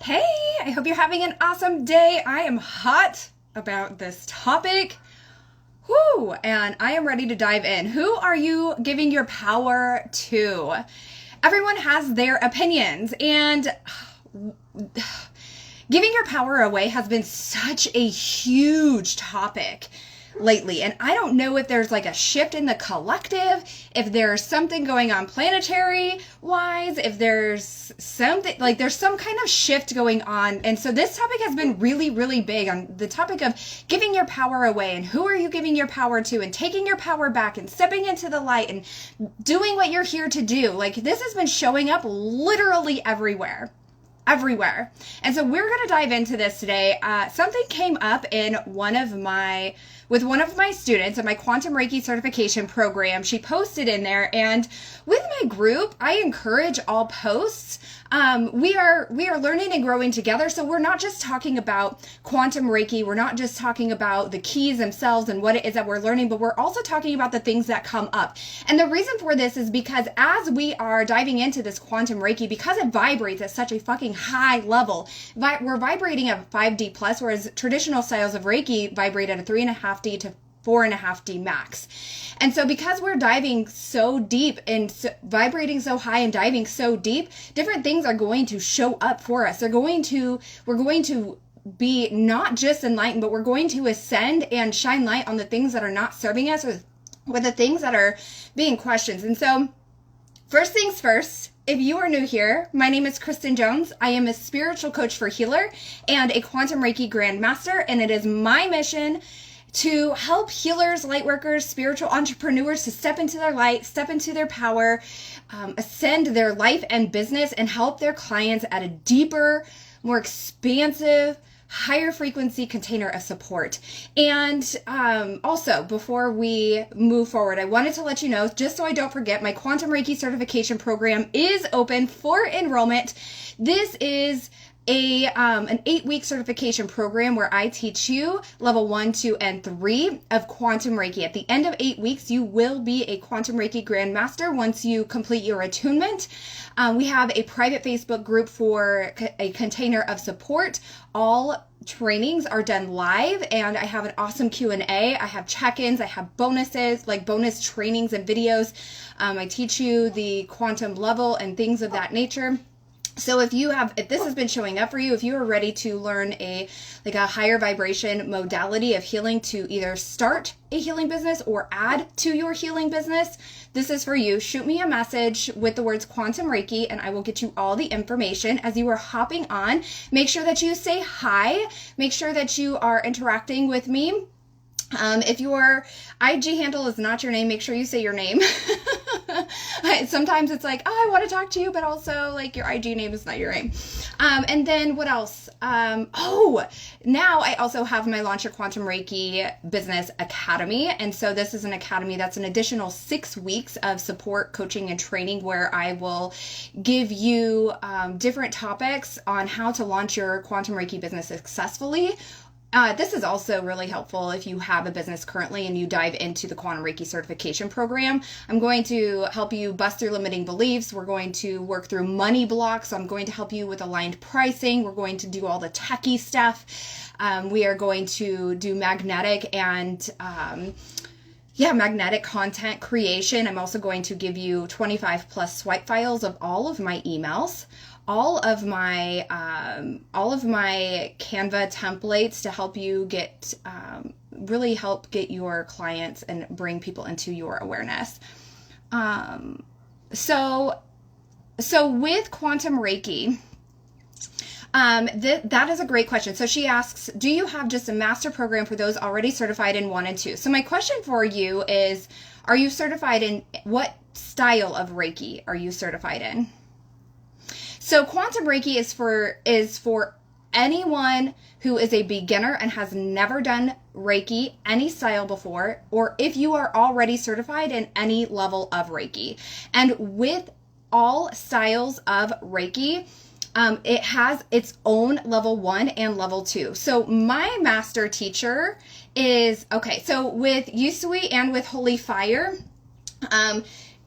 Hey, I hope you're having an awesome day. I am hot about this topic. Whoo, and I am ready to dive in. Who are you giving your power to? Everyone has their opinions, and giving your power away has been such a huge topic lately. And I don't know if there's like a shift in the collective, if there's something going on planetary wise, if there's something like there's some kind of shift going on. And so this topic has been really, really big on the topic of giving your power away and who are you giving your power to and taking your power back and stepping into the light and doing what you're here to do. Like this has been showing up literally everywhere. And so we're going to dive into this today. Something came up with one of my students in my Quantum Reiki certification program. She posted in there, and with my group, I encourage all posts. We are learning and growing together. So we're not just talking about Quantum Reiki. We're not just talking about the keys themselves and what it is that we're learning, but we're also talking about the things that come up. And the reason for this is because as we are diving into this Quantum Reiki, because it vibrates at such a fucking high level, we're vibrating at 5D plus, whereas traditional styles of Reiki vibrate at a 3.5D to 4.5D max. And so because we're diving so deep and vibrating so high and diving so deep, different things are going to show up for us. We're going to be not just enlightened, but we're going to ascend and shine light on the things that are not serving us or the things that are being questioned. And so first things first, if you are new here, my name is Kristen Jones. I am a spiritual coach for healer and a Quantum Reiki Grandmaster, and it is my mission to help healers, light workers, spiritual entrepreneurs to step into their light, step into their power, ascend their life and business, and help their clients at a deeper, more expansive, higher frequency container of support. And also, before we move forward, I wanted to let you know, just so I don't forget, my Quantum Reiki certification program is open for enrollment. This is an 8-week certification program where I teach you level 1, 2, and 3 of Quantum Reiki. At the end of 8 weeks, you will be a Quantum Reiki Grandmaster once you complete your attunement. We have a private Facebook group for a container of support. All trainings are done live, and I have an awesome Q&A. I have check-ins. I have bonuses, like bonus trainings and videos. I teach you the quantum level and things of that nature. So if this has been showing up for you, if you are ready to learn a higher vibration modality of healing to either start a healing business or add to your healing business, this is for you. Shoot me a message with the words Quantum Reiki and I will get you all the information. As you are hopping on, make sure that you say hi. Make sure that you are interacting with me. If your IG handle is not your name, make sure you say your name. Sometimes it's like, oh, I want to talk to you, but also like your IG name is not your name. And then what else? Now I also have my Launch Your Quantum Reiki Business Academy. And so this is an academy that's an additional 6 weeks of support, coaching, and training where I will give you different topics on how to launch your quantum Reiki business successfully. This is also really helpful if you have a business currently and you dive into the Quantum Reiki certification program. I'm going to help you bust through limiting beliefs. We're going to work through money blocks. I'm going to help you with aligned pricing. We're going to do all the techie stuff. We are going to do magnetic and magnetic content creation. I'm also going to give you 25 plus swipe files of all of my emails, all of my Canva templates to help you really help get your clients and bring people into your awareness. So with Quantum Reiki, that is a great question. So she asks, do you have just a master program for those already certified in 1 and 2? So my question for you is, are you certified in what style of Reiki are you certified in? So Quantum Reiki is for anyone who is a beginner and has never done Reiki, any style before, or if you are already certified in any level of Reiki. And with all styles of Reiki, it has its own level 1 and level 2. So my master teacher is, so with Usui and with Holy Fire,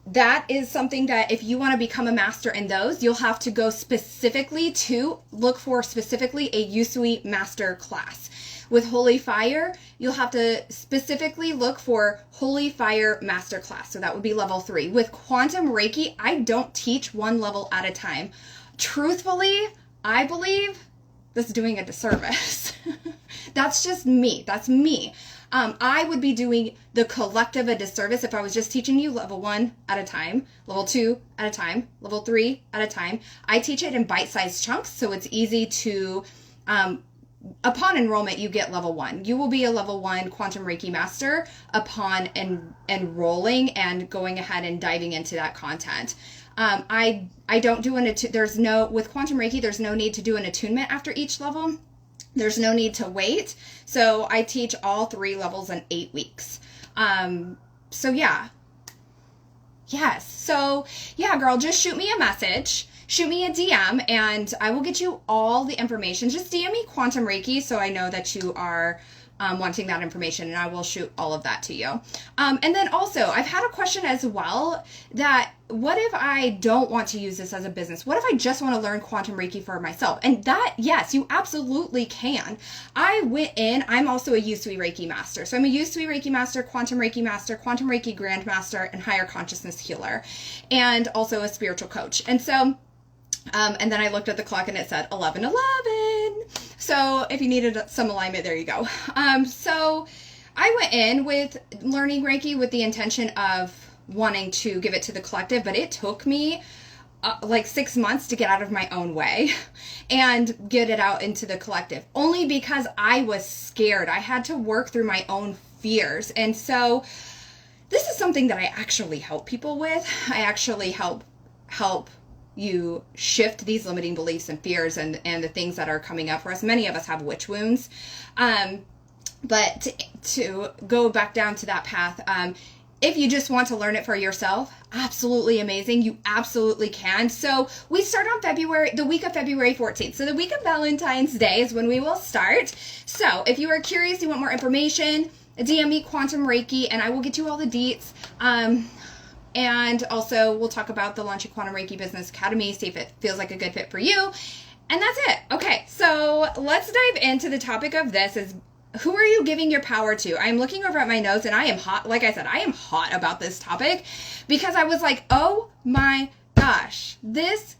that is something that if you want to become a master in those, you'll have to go specifically to look for specifically a Usui master class. With Holy Fire, you'll have to specifically look for Holy Fire Masterclass. So that would be level 3. With Quantum Reiki, I don't teach one level at a time. Truthfully, I believe this is doing a disservice. That's just me. That's me. I would be doing the collective a disservice if I was just teaching you level 1 at a time, level 2 at a time, level 3 at a time. I teach it in bite-sized chunks, so it's easy to... upon enrollment, you get level 1. You will be a level 1 Quantum Reiki Master upon enrolling and going ahead and diving into that content. I don't do with Quantum Reiki, there's no need to do an attunement after each level. There's no need to wait. So I teach all 3 levels in 8 weeks. So yeah. Yes. So yeah, girl, just shoot me a message. Shoot me a DM and I will get you all the information. Just DM me Quantum Reiki so I know that you are wanting that information, and I will shoot all of that to you. And then also, I've had a question as well that what if I don't want to use this as a business? What if I just want to learn Quantum Reiki for myself? And that, yes, you absolutely can. I'm also a Usui Reiki Master. So I'm a Usui Reiki Master, Quantum Reiki Grandmaster, and Higher Consciousness Healer, and also a spiritual coach. And so... and then I looked at the clock and it said 11:11. So if you needed some alignment, there you go. So I went in with learning Reiki with the intention of wanting to give it to the collective, but it took me like 6 months to get out of my own way and get it out into the collective, only because I was scared. I had to work through my own fears. And so this is something that I actually help people with. I actually help you shift these limiting beliefs and fears and the things that are coming up for us. Many of us have witch wounds. But to go back down to that path, if you just want to learn it for yourself, absolutely amazing. You absolutely can. So we start on the week of February 14th. So the week of Valentine's Day is when we will start. So if you are curious, you want more information, DM me Quantum Reiki and I will get you all the deets. And also, we'll talk about the launching Quantum Reiki Business Academy, see if it feels like a good fit for you. And that's it. Okay, so let's dive into the topic of this is, who are you giving your power to? I'm looking over at my notes and I am hot. Like I said, I am hot about this topic because I was like, oh my gosh, this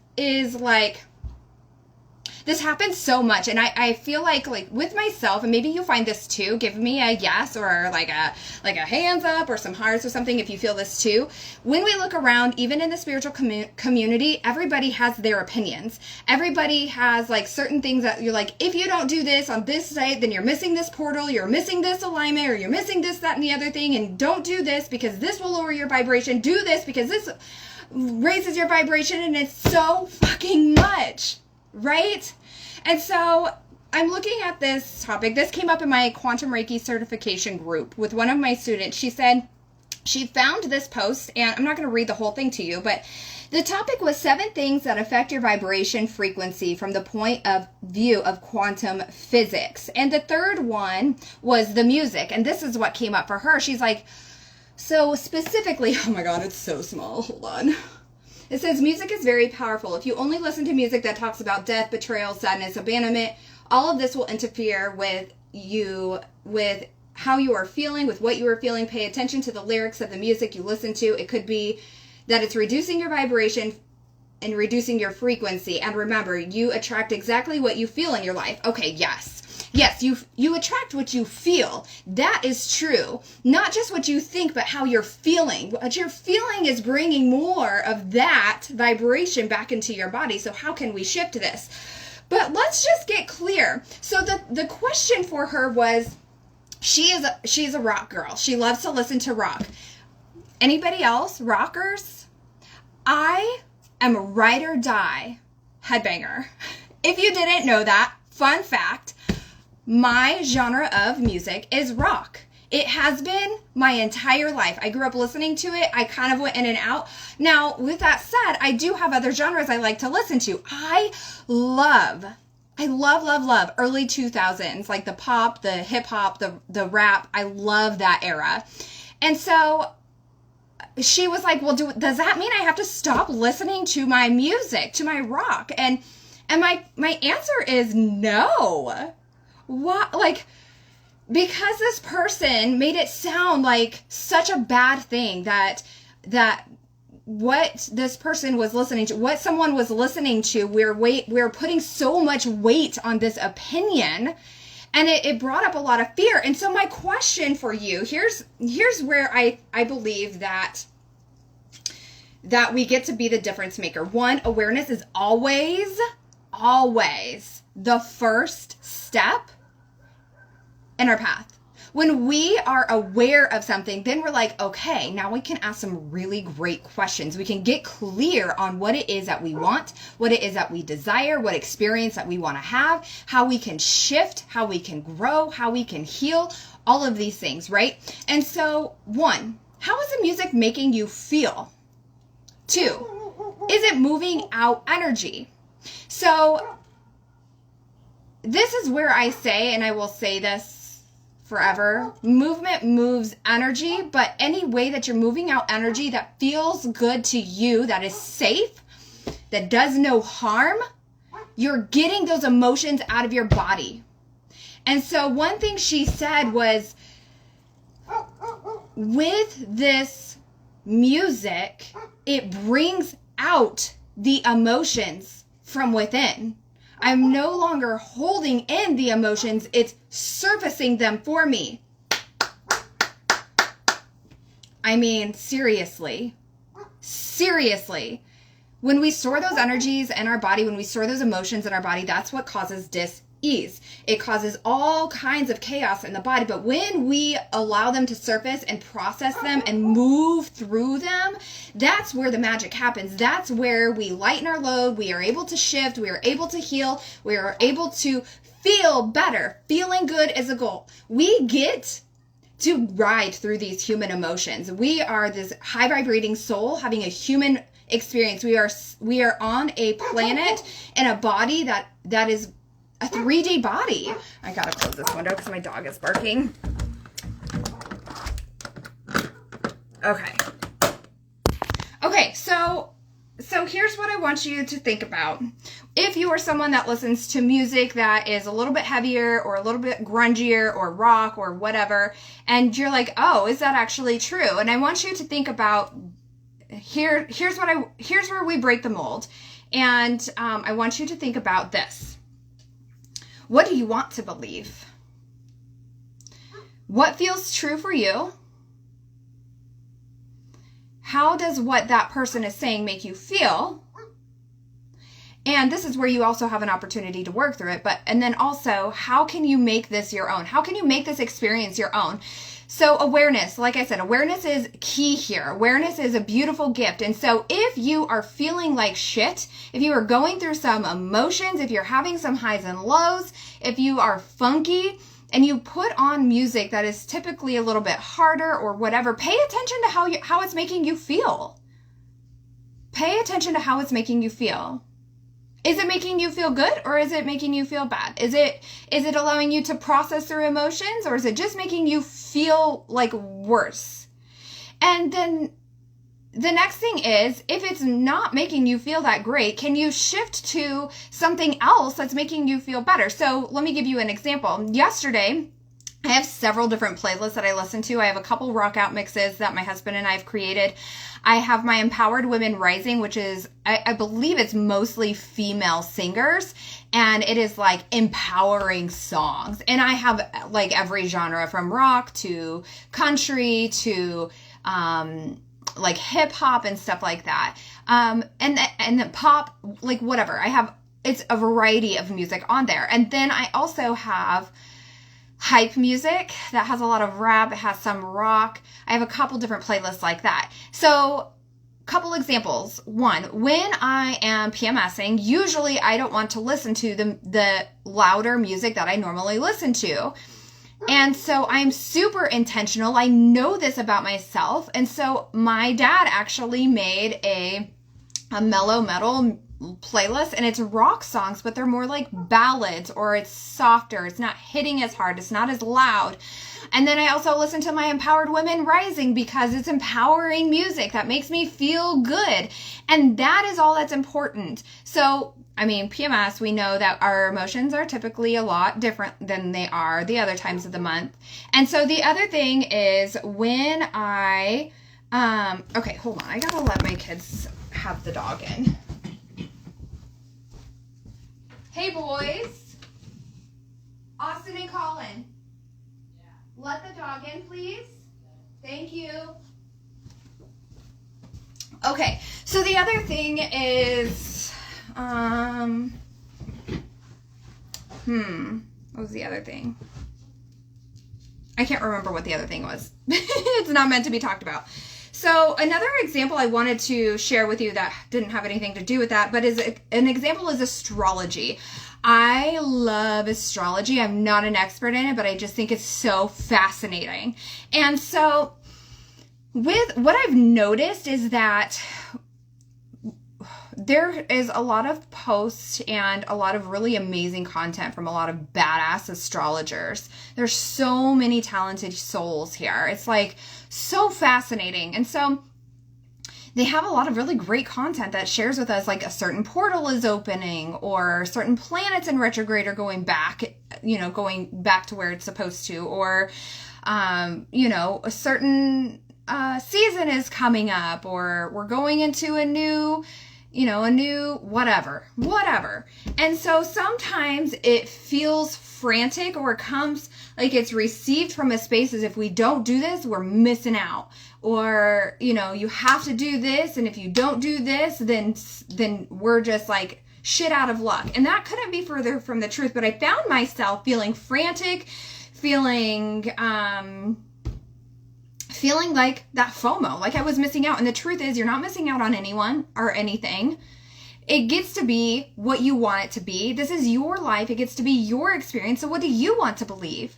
happens so much. And I feel like with myself, and maybe you find this too, give me a yes or like a hands up or some hearts or something if you feel this too. When we look around, even in the spiritual community, everybody has their opinions. Everybody has like certain things that you're like, if you don't do this on this site, then you're missing this portal, you're missing this alignment, or you're missing this, that, and the other thing, and don't do this because this will lower your vibration. Do this because this raises your vibration, and it's so fucking much. Right? And so I'm looking at this topic. This came up in my Quantum Reiki certification group with one of my students. She said she found this post, and I'm not going to read the whole thing to you, but the topic was 7 things that affect your vibration frequency from the point of view of quantum physics. And the third one was the music. And this is what came up for her. She's like, so specifically, oh my God, it's so small. Hold on. It says, music is very powerful. If you only listen to music that talks about death, betrayal, sadness, abandonment, all of this will interfere with how you are feeling, with what you are feeling. Pay attention to the lyrics of the music you listen to. It could be that it's reducing your vibration and reducing your frequency. And remember, you attract exactly what you feel in your life. Okay, yes. Yes, you attract what you feel. That is true. Not just what you think, but how you're feeling. What you're feeling is bringing more of that vibration back into your body. So how can we shift this? But let's just get clear. So the question for her was, she's a rock girl. She loves to listen to rock. Anybody else? Rockers? I am a ride or die headbanger. If you didn't know that, fun fact, my genre of music is rock. It has been my entire life. I grew up listening to it. I kind of went in and out. Now, with that said, I do have other genres I like to listen to. I love early 2000s, like the pop, the hip hop, the rap. I love that era. And so she was like, well, does that mean I have to stop listening to my music, to my rock? And my answer is no. What? Like, because this person made it sound like such a bad thing that what this person was listening to, what someone was listening to, we're putting so much weight on this opinion, and it brought up a lot of fear. And so my question for you, here's where I believe that we get to be the difference maker. One, awareness is always the first step in our path. When we are aware of something, then we're like, okay, now we can ask some really great questions. We can get clear on what it is that we want, what it is that we desire, what experience that we want to have, how we can shift, how we can grow, how we can heal, all of these things, right? And so, one, how is the music making you feel? Two, is it moving out energy? So, this is where I say, and I will say this forever, movement moves energy, but any way that you're moving out energy that feels good to you, that is safe, that does no harm, you're getting those emotions out of your body. And so one thing she said was, with this music, it brings out the emotions from within. I'm no longer holding in the emotions, it's surfacing them for me. I mean, seriously. When we store those energies in our body, when we store those emotions in our body, that's what causes dis-ease. It causes all kinds of chaos in the body, but when we allow them to surface and process them and move through them, that's where the magic happens. That's where we lighten our load, we are able to shift, we are able to heal, we are able to feel better. Feeling good is a goal. We get to ride through these human emotions. We are this high vibrating soul having a human experience. We are on a planet and a body that is a 3D body. I gotta close this window because my dog is barking. Okay, so here's what I want you to think about. If you are someone that listens to music that is a little bit heavier or a little bit grungier or rock or whatever, and you're like, oh, is that actually true? And I want you to think about, here's where we break the mold. And I want you to think about this. What do you want to believe? What feels true for you? How does what that person is saying make you feel? And this is where you also have an opportunity to work through it. And then also, how can you make this your own? How can you make this experience your own? So awareness, like I said, awareness is key here. Awareness is a beautiful gift. And so if you are feeling like shit, if you are going through some emotions, if you're having some highs and lows, if you are funky, and you put on music that is typically a little bit harder or whatever, pay attention to how it's making you feel. Pay attention to how it's making you feel. Is it making you feel good or is it making you feel bad? Is it allowing you to process through emotions or is it just making you feel like worse? And then the next thing is, if it's not making you feel that great, can you shift to something else that's making you feel better? So let me give you an example. Yesterday, I have several different playlists that I listen to. I have a couple rock out mixes that my husband and I have created. I have my Empowered Women Rising, which is, I believe it's mostly female singers, and it is like empowering songs. And I have like every genre from rock to country to, like hip hop and stuff like that. And the pop, like whatever. It's a variety of music on there. And then I also have hype music that has a lot of rap. It has some rock. I have a couple different playlists like that. So couple examples. One, when I am PMSing, usually I don't want to listen to the louder music that I normally listen to. And so I'm super intentional. I know this about myself. And so my dad actually made a mellow metal playlist, and it's rock songs, but they're more like ballads, or it's softer. It's not hitting as hard. It's not as loud. And then I also listen to my Empowered Women Rising because it's empowering music that makes me feel good. And that is all that's important. So, I mean, PMS, we know that our emotions are typically a lot different than they are the other times of the month. And so the other thing is when okay, hold on. I gotta let my kids have the dog in. Hey, boys. Austin and Colin. Yeah. Let the dog in, please. Thank you. Okay, so the other thing is, what was the other thing? I can't remember what the other thing was. It's not meant to be talked about. So another example I wanted to share with you that didn't have anything to do with that, but an example is astrology. I love astrology. I'm not an expert in it, but I just think it's so fascinating. And so with what I've noticed is that there is a lot of posts and a lot of really amazing content from a lot of badass astrologers. There's so many talented souls here. It's like so fascinating. And so they have a lot of really great content that shares with us like a certain portal is opening, or certain planets in retrograde are going back to where it's supposed to, or, a certain season is coming up, or we're going into a new whatever. And so sometimes it feels frantic, or it comes like it's received from a space as if we don't do this, we're missing out. Or, you have to do this, and if you don't do this, then we're just like shit out of luck. And that couldn't be further from the truth, but I found myself feeling frantic, feeling like that FOMO, like I was missing out. And the truth is, you're not missing out on anyone or anything. It gets to be what you want it to be. This is your life. It gets to be your experience. So what do you want to believe?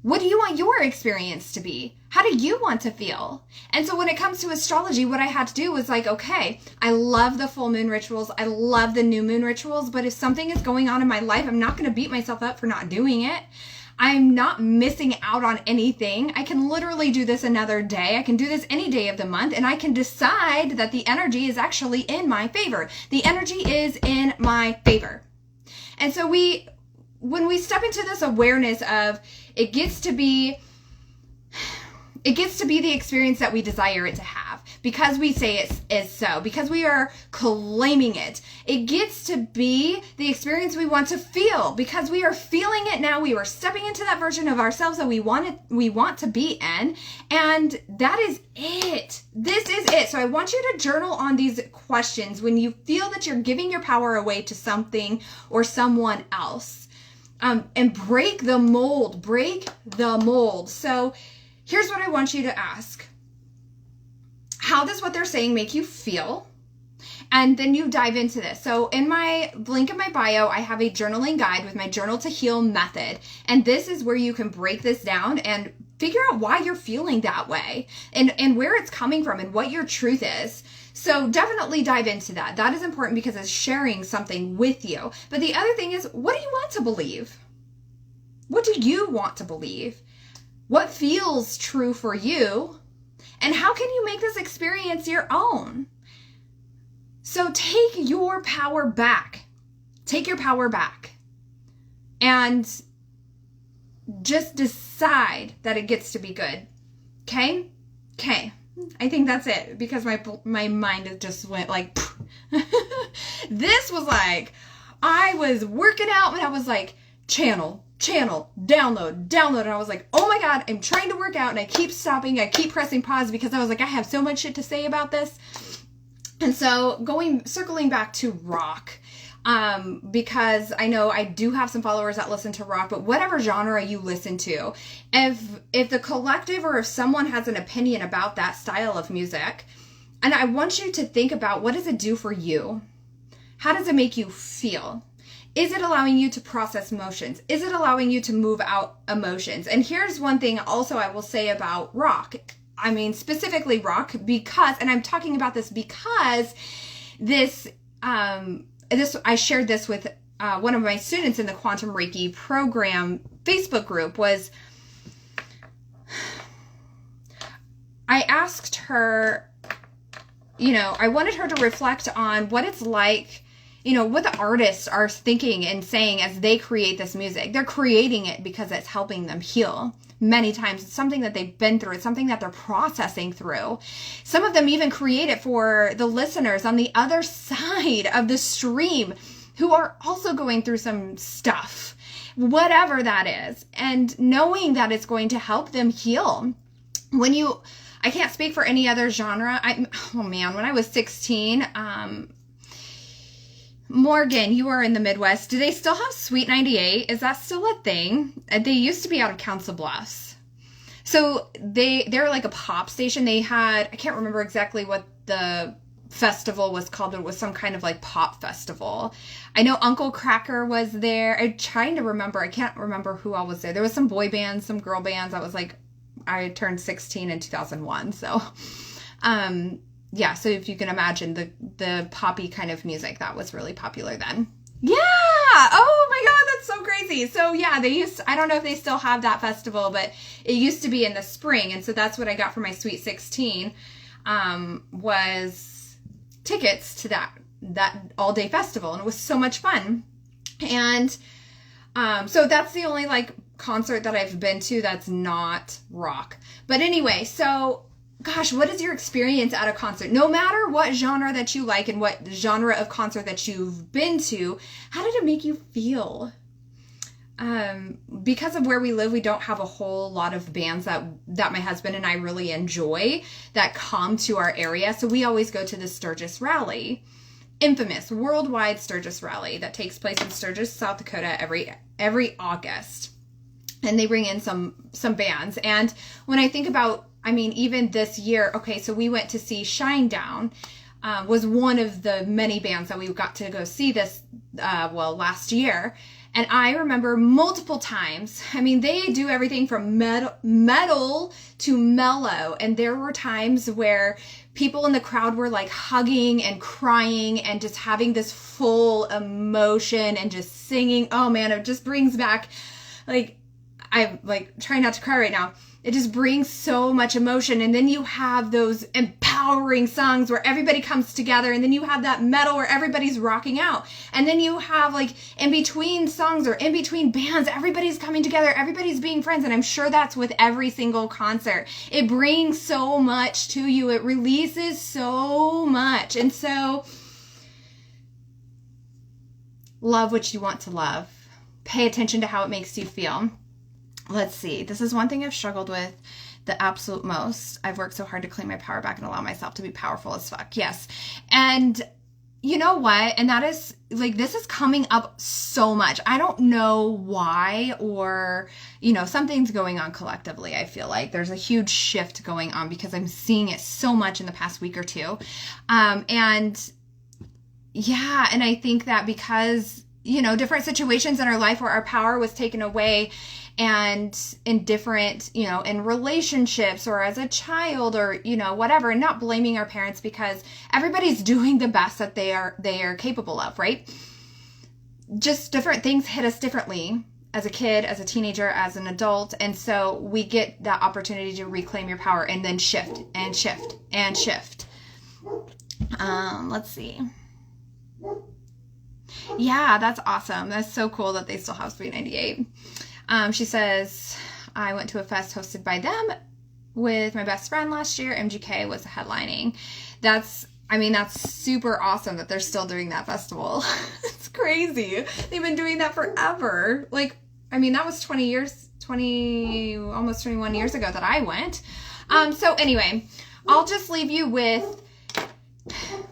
What do you want your experience to be? How do you want to feel? And so when it comes to astrology, what I had to do was like, okay, I love the full moon rituals. I love the new moon rituals. But if something is going on in my life, I'm not going to beat myself up for not doing it. I'm not missing out on anything. I can literally do this another day. I can do this any day of the month, and I can decide that the energy is actually in my favor. The energy is in my favor. And so when we step into this awareness of it gets to be the experience that we desire it to have, because we say it is so, because we are claiming it. It gets to be the experience we want to feel, because we are feeling it now. We are stepping into that version of ourselves that we want to be in, and that is it. This is it. So I want you to journal on these questions when you feel that you're giving your power away to something or someone else. And break the mold. So here's what I want you to ask. How does what they're saying make you feel? And then you dive into this. So in my link in my bio, I have a journaling guide with my Journal to Heal method. And this is where you can break this down and figure out why you're feeling that way, and where it's coming from, and what your truth is. So definitely dive into that. That is important because it's sharing something with you. But the other thing is, what do you want to believe? What do you want to believe? What feels true for you? And how can you make this experience your own? So take your power back. Take your power back. And just decide that it gets to be good. Okay? Okay. I think that's it, because my mind just went like, this was like, I was working out and I was like, channel, download. And I was like, oh my God, I'm trying to work out, and I keep stopping. I keep pressing pause because I was like, I have so much shit to say about this. And so circling back to rock, because I know I do have some followers that listen to rock, but whatever genre you listen to, if the collective or if someone has an opinion about that style of music, and I want you to think about, what does it do for you? How does it make you feel? Is it allowing you to process emotions? Is it allowing you to move out emotions? And here's one thing also I will say about rock. I mean, specifically rock, because, and I'm talking about this because this I shared this with one of my students in the Quantum Reiki program Facebook group. Was I asked her, I wanted her to reflect on what it's like, what the artists are thinking and saying as they create this music. They're creating it because it's helping them heal. Many times it's something that they've been through. It's something that they're processing through. Some of them even create it for the listeners on the other side of the stream who are also going through some stuff, whatever that is. And knowing that it's going to help them heal. I can't speak for any other genre. When I was 16, Morgan, you are in the Midwest. Do they still have Sweet 98? Is that still a thing? They used to be out of Council Bluffs. So they're like a pop station. They had, I can't remember exactly what the festival was called, but it was some kind of like pop festival. I know Uncle Cracker was there. I'm trying to remember. I can't remember who all was there. There was some boy bands, some girl bands. I turned 16 in 2001. So, yeah, so if you can imagine the poppy kind of music that was really popular then. Yeah. Oh my God, that's so crazy. So yeah, I don't know if they still have that festival, but it used to be in the spring. And so that's what I got for my Sweet 16, was tickets to that all day festival. And it was so much fun. And, so that's the only concert that I've been to that's not rock. But anyway, so gosh, what is your experience at a concert? No matter what genre that you like and what genre of concert that you've been to, how did it make you feel? Because of where we live, we don't have a whole lot of bands that my husband and I really enjoy that come to our area. So we always go to the Sturgis Rally, infamous worldwide Sturgis Rally that takes place in Sturgis, South Dakota every August. And they bring in some bands. And when I think about, even this year, okay, so we went to see Shinedown, was one of the many bands that we got to go see this, last year. And I remember multiple times, they do everything from metal to mellow. And there were times where people in the crowd were hugging and crying and just having this full emotion and just singing. Oh man, it just brings back, I'm trying not to cry right now. It just brings so much emotion. And then you have those empowering songs where everybody comes together. And then you have that metal where everybody's rocking out. And then you have in between songs or in between bands, everybody's coming together. Everybody's being friends. And I'm sure that's with every single concert. It brings so much to you. It releases so much. And so love what you want to love. Pay attention to how it makes you feel. Let's see. This is one thing I've struggled with the absolute most. I've worked so hard to claim my power back and allow myself to be powerful as fuck. Yes. And you know what? And that is this is coming up so much. I don't know why, or, something's going on collectively. I feel like there's a huge shift going on because I'm seeing it so much in the past week or two. And yeah, and I think that because, different situations in our life where our power was taken away, and in different, in relationships or as a child or, whatever, and not blaming our parents because everybody's doing the best that they are capable of, right? Just different things hit us differently as a kid, as a teenager, as an adult. And so we get that opportunity to reclaim your power and then shift and shift and shift. Let's see. Yeah, that's awesome. That's so cool that they still have Sweet 98. She says, I went to a fest hosted by them with my best friend last year. MGK was headlining. That's super awesome that they're still doing that festival. It's crazy. They've been doing that forever. That was almost 21 years ago that I went. So anyway, I'll just leave you with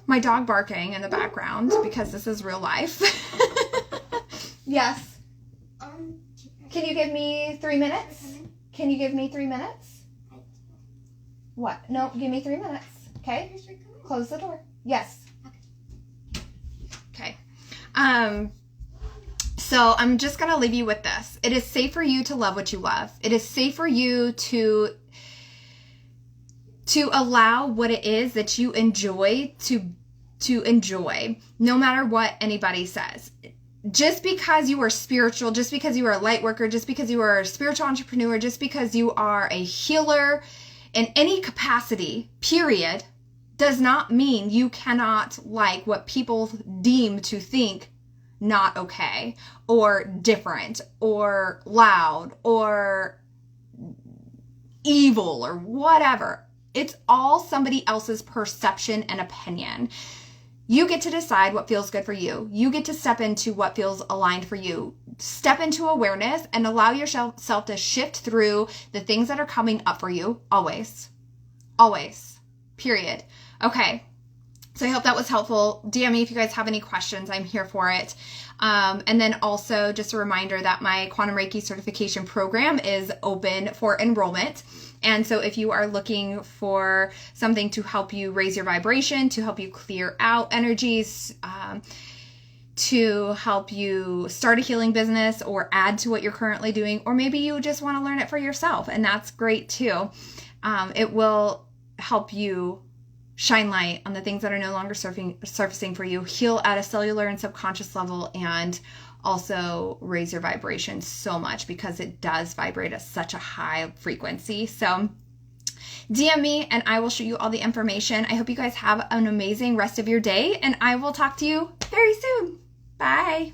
my dog barking in the background because this is real life. Yes. Can you give me 3 minutes? Can you give me 3 minutes? What? No, give me 3 minutes. Okay? Close the door. Yes. Okay. So I'm just going to leave you with this. It is safe for you to love what you love. It is safe for you to allow what it is that you enjoy to enjoy, no matter what anybody says. Just because you are spiritual, just because you are a light worker, just because you are a spiritual entrepreneur, just because you are a healer in any capacity, period, does not mean you cannot like what people deem to think not okay, or different, or loud, or evil, or whatever. It's all somebody else's perception and opinion. You get to decide what feels good for you. You get to step into what feels aligned for you. Step into awareness and allow yourself to shift through the things that are coming up for you. Always. Always. Period. Okay. So I hope that was helpful. DM me if you guys have any questions. I'm here for it. And then also just a reminder that my Quantum Reiki certification program is open for enrollment. And so if you are looking for something to help you raise your vibration, to help you clear out energies, to help you start a healing business or add to what you're currently doing, or maybe you just want to learn it for yourself, and that's great too. It will help you shine light on the things that are no longer surfacing for you, heal at a cellular and subconscious level, and also raise your vibration so much, because it does vibrate at such a high frequency. So DM me and I will show you all the information. I hope you guys have an amazing rest of your day, and I will talk to you very soon. Bye.